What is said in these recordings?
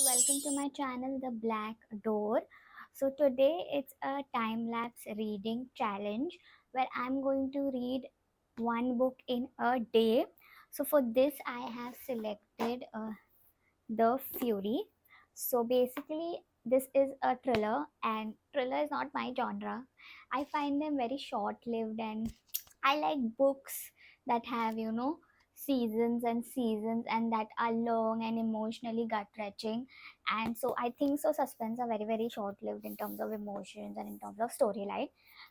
welcome to my channel, The Black Door. So, today it's a time lapse reading challenge where I'm going to read one book in a day. So, for this, I have selected The Fury. So, basically, this is a thriller, and thriller is not my genre. I find them very short lived, and I like books that have, seasons and seasons and that are long and emotionally gut wrenching. And so I think so suspense are very, very short lived in terms of emotions and in terms of storyline.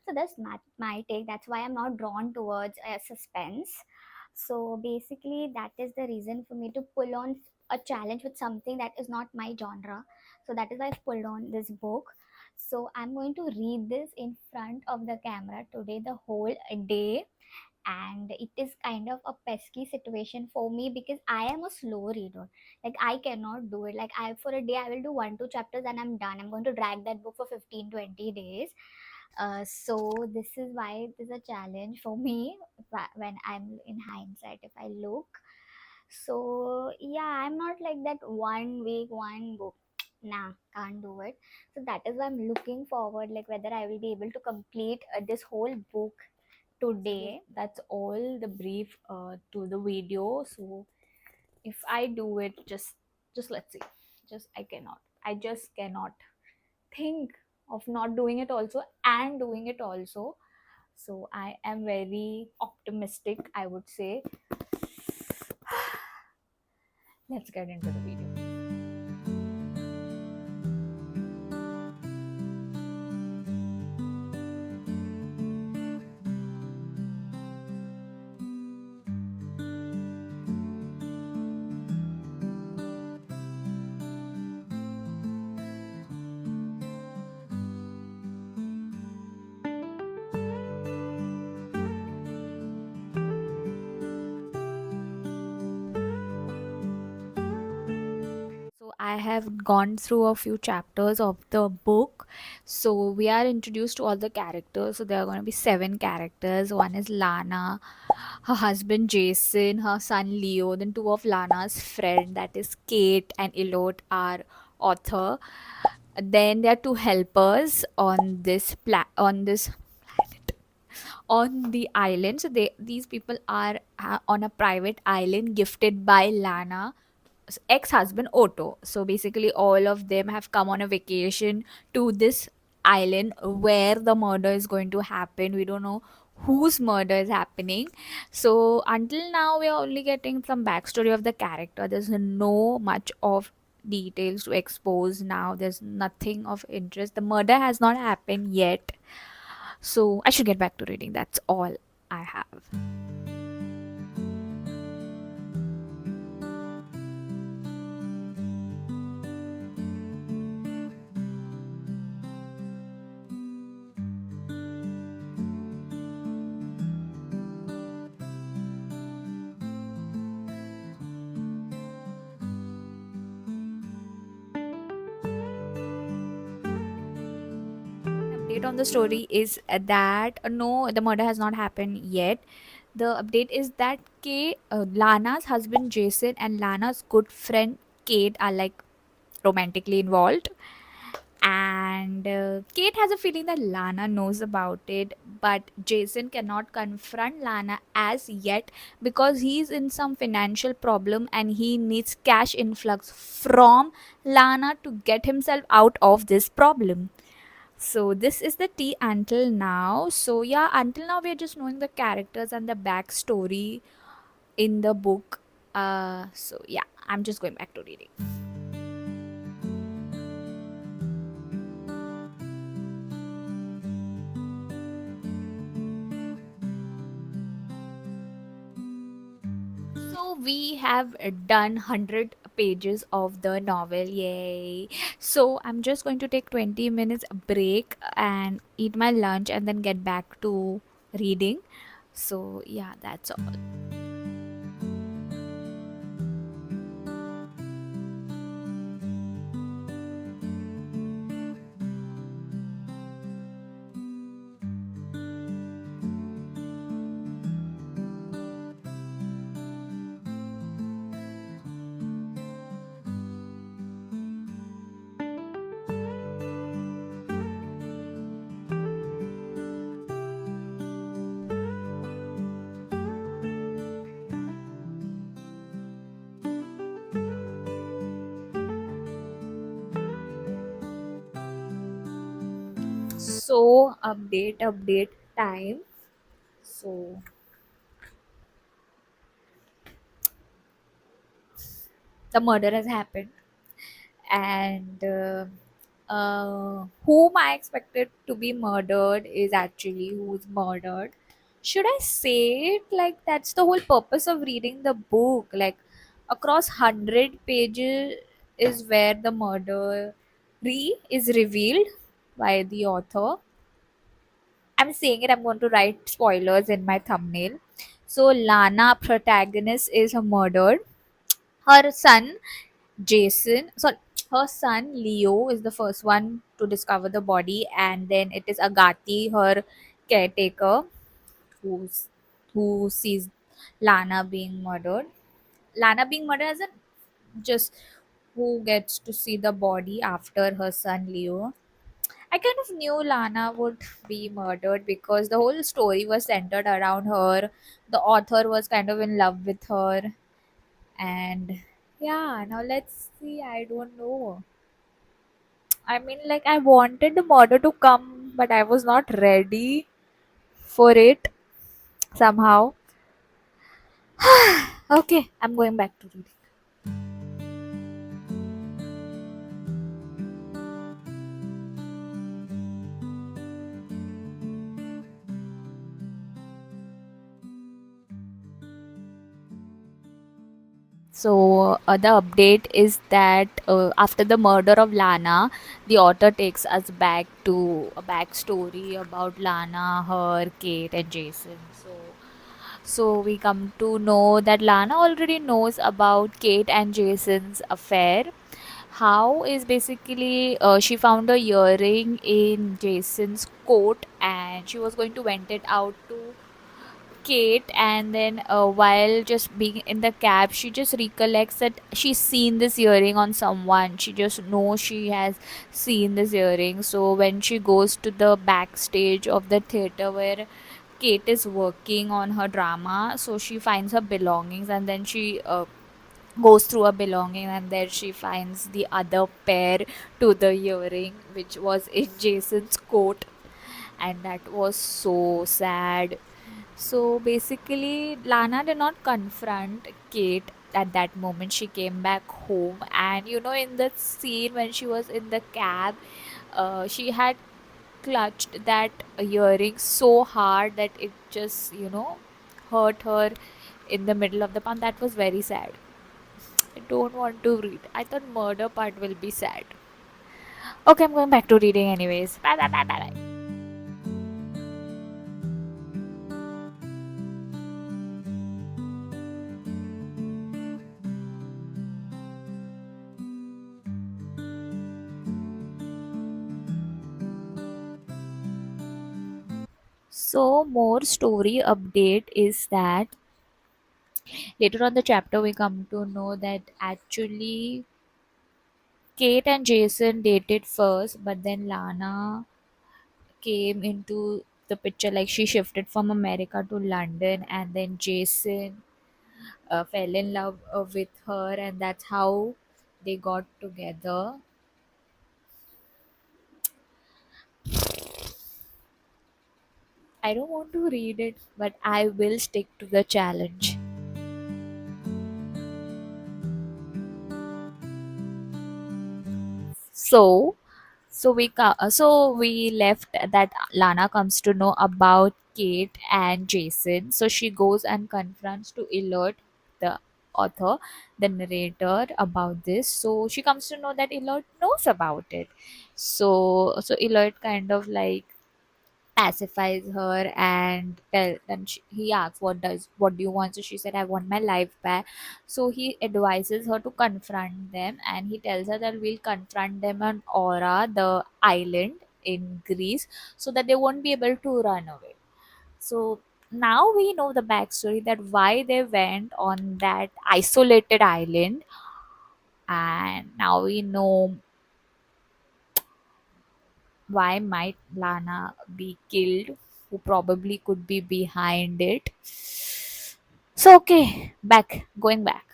So that's my take. That's why I'm not drawn towards suspense. So basically, that is the reason for me to pull on a challenge with something that is not my genre. So that is why I've pulled on this book. So I'm going to read this in front of the camera today the whole day, and it is kind of a pesky situation for me because I am a slow reader. Like, I cannot do it. Like, I for a day I will do 1 2 chapters and I'm done. I'm going to drag that book for 15 20 days. So this is why it is a challenge for me when I'm in hindsight, if I look. So yeah, I'm not like that 1 week one book. Nah, can't do it. So that is why I'm looking forward, like whether I will be able to complete this whole book today. That's all the brief to the video. So if I do it, just let's see. I just cannot think of not doing it also and doing it also. So I am very optimistic, I would say. Let's get into the video. So I have gone through a few chapters of the book. So we are introduced to all the characters. So there are going to be 7 characters. One is Lana, her husband Jason, her son Leo, then two of Lana's friend, that is Kate and Elot, are author. Then there are two helpers on this planet, on the island. So these people are on a private island gifted by Lana ex-husband Otto. So basically all of them have come on a vacation to this island where the murder is going to happen. We don't know whose murder is happening. So until now we are only getting some backstory of the character. There's no much of details to expose now. There's nothing of interest. The murder has not happened yet. So I should get back to reading. That's all I have. Update on the story is that no, the murder has not happened yet. The update is that Lana's husband Jason and Lana's good friend Kate are like romantically involved, and Kate has a feeling that Lana knows about it, but Jason cannot confront Lana as yet because he's in some financial problem and he needs cash influx from Lana to get himself out of this problem. So this is the tea until now. So yeah, until now we are just knowing the characters and the backstory in the book. So yeah, I'm just going back to reading. So we have done 100 pages of the novel. Yay. So I'm just going to take 20 minutes break and eat my lunch and then get back to reading. So yeah, that's all. So update time. So the murder has happened, and whom I expected to be murdered is actually who's murdered. Should I say it? Like, that's the whole purpose of reading the book. Like, across 100 pages is where the murder is revealed by the author. I'm saying it, I'm going to write spoilers in my thumbnail. So Lana, protagonist, is murdered. Her son Jason, sorry, her son Leo is the first one to discover the body, and then it is Agati, her caretaker, who's who sees Lana being murdered. Lana being murdered as a just who gets to see the body after her son Leo. I kind of knew Lana would be murdered because the whole story was centered around her. The author was kind of in love with her, and yeah, now let's see. I don't know. I mean, like, I wanted the murder to come, but I was not ready for it somehow. Okay, I'm going back to reading. So, the update is that after the murder of Lana, the author takes us back to a backstory about Lana, her, Kate, and Jason. So we come to know that Lana already knows about Kate and Jason's affair. How is basically she found a earring in Jason's coat and she was going to vent it out to Kate, and then while just being in the cab, she just recollects that she's seen this earring on someone. She just knows she has seen this earring. So when she goes to the backstage of the theater where Kate is working on her drama, so she finds her belongings, and then she goes through her belonging, and there she finds the other pair to the earring, which was in Jason's coat, and that was so sad. So basically, Lana did not confront Kate at that moment. She came back home, and in that scene when she was in the cab, she had clutched that earring so hard that it just, hurt her in the middle of the palm. That was very sad. I don't want to read. I thought murder part will be sad. Okay, I'm going back to reading anyways. Bye bye bye bye bye. So more story update is that later on the chapter we come to know that actually Kate and Jason dated first, but then Lana came into the picture. Like, she shifted from America to London, and then Jason fell in love with her, and that's how they got together. I don't want to read it, but I will stick to the challenge. So, so we left that Lana comes to know about Kate and Jason. So she goes and confronts to alert the author, the narrator, about this. So she comes to know that Elliot knows about it. So Elliot kind of like pacifies her and he asks what do you want. So she said, I want my life back. So he advises her to confront them, and he tells her that we'll confront them on Aura, the island in Greece, so that they won't be able to run away. So now we know the backstory, that why they went on that isolated island, and now we know why might Lana be killed, who probably could be behind it. So okay, going back.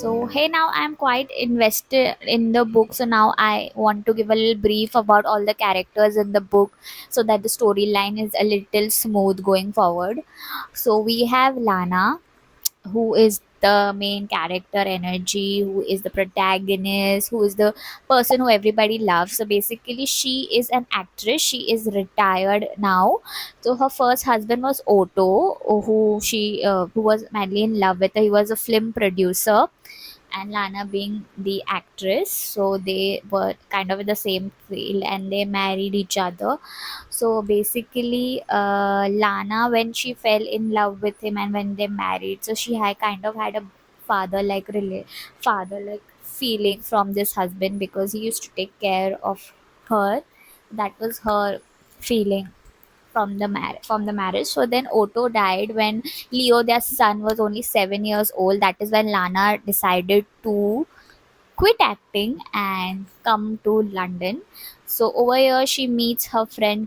So hey, now I'm quite invested in the book. So now I want to give a little brief about all the characters in the book, so that the storyline is a little smooth going forward. So we have Lana, who is the main character energy, who is the protagonist, who is the person who everybody loves. So basically she is an actress, she is retired now. So her first husband was Otto, who was madly in love with her. He was a film producer, and Lana being the actress. So they were kind of in the same field and they married each other. So basically, Lana, when she fell in love with him and when they married, so she had kind of had a father like father like feeling from this husband, because he used to take care of her. That was her feeling from the marriage. So then Otto died when Leo, their son, was only 7 years old. That is when Lana decided to quit acting and come to London. So over here, she meets her friend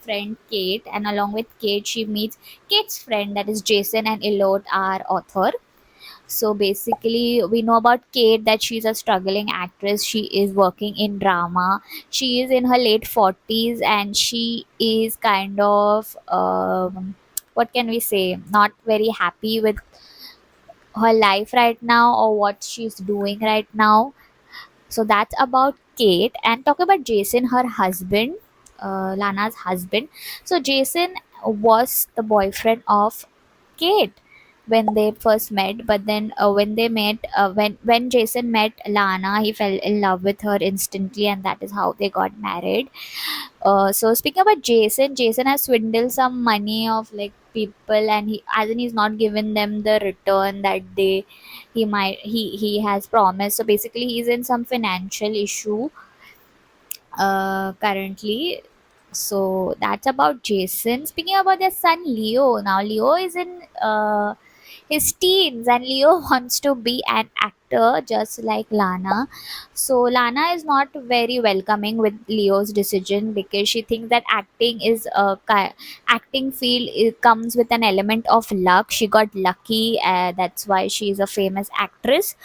friend Kate, and along with Kate, she meets Kate's friend, that is Jason and Elliot, our author. So basically, we know about Kate that she's a struggling actress. She is working in drama. She is in her late 40s and she is kind of, what can we say, not very happy with her life right now or what she's doing right now. So that's about Kate. And talk about Jason, her husband, Lana's husband. So Jason was the boyfriend of Kate when they first met. But then when they met, when Jason met Lana, he fell in love with her instantly, and that is how they got married. So speaking about Jason, Jason has swindled some money of like people, and he, as in, he's not given them the return that he has promised. So basically, he's in some financial issue currently. So that's about Jason. Speaking about their son Leo, now Leo is in his teens, and Leo wants to be an actor just like Lana. So Lana is not very welcoming with Leo's decision, because she thinks that acting field, it comes with an element of luck. She got lucky, that's why she is a famous actress.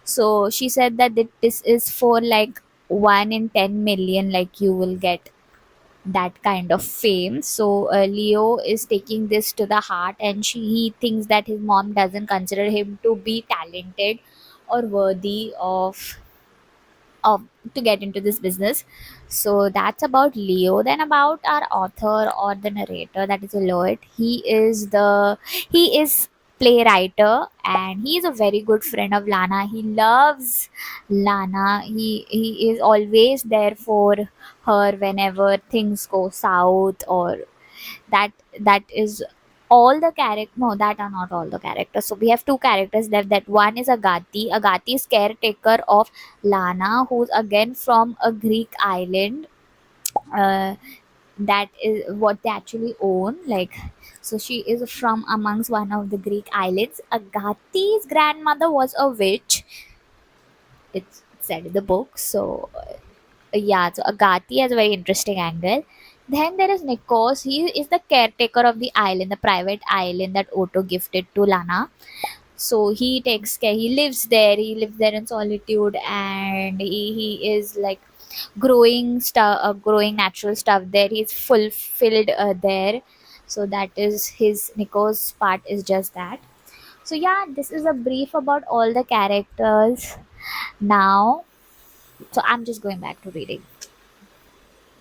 So she said that this is for like 1 in 10 million, like you will get that kind of fame. So Leo is taking this to the heart, and he thinks that his mom doesn't consider him to be talented or worthy of to get into this business. So that's about Leo. Then about our author or the narrator, that is Lloyd. He is playwriter, and he is a very good friend of Lana. He loves Lana. He is always there for her whenever things go south, or that is all the character. No, that are not all the characters. So we have two characters left. That one is Agati is caretaker of Lana, who's again from a Greek island. uh, that is what they actually own, like. So she is from amongst one of the Greek islands. Agati's grandmother was a witch, it's said in the book. So yeah, so Agati has a very interesting angle. Then there is Nikos. He is the caretaker of the island, the private island that Otto gifted to Lana. So he takes care. He lives there in solitude, and he is like growing natural stuff there. He's fulfilled there. So that is his Nikos part, is just that. So yeah, this is a brief about all the characters now. So I'm just going back to reading.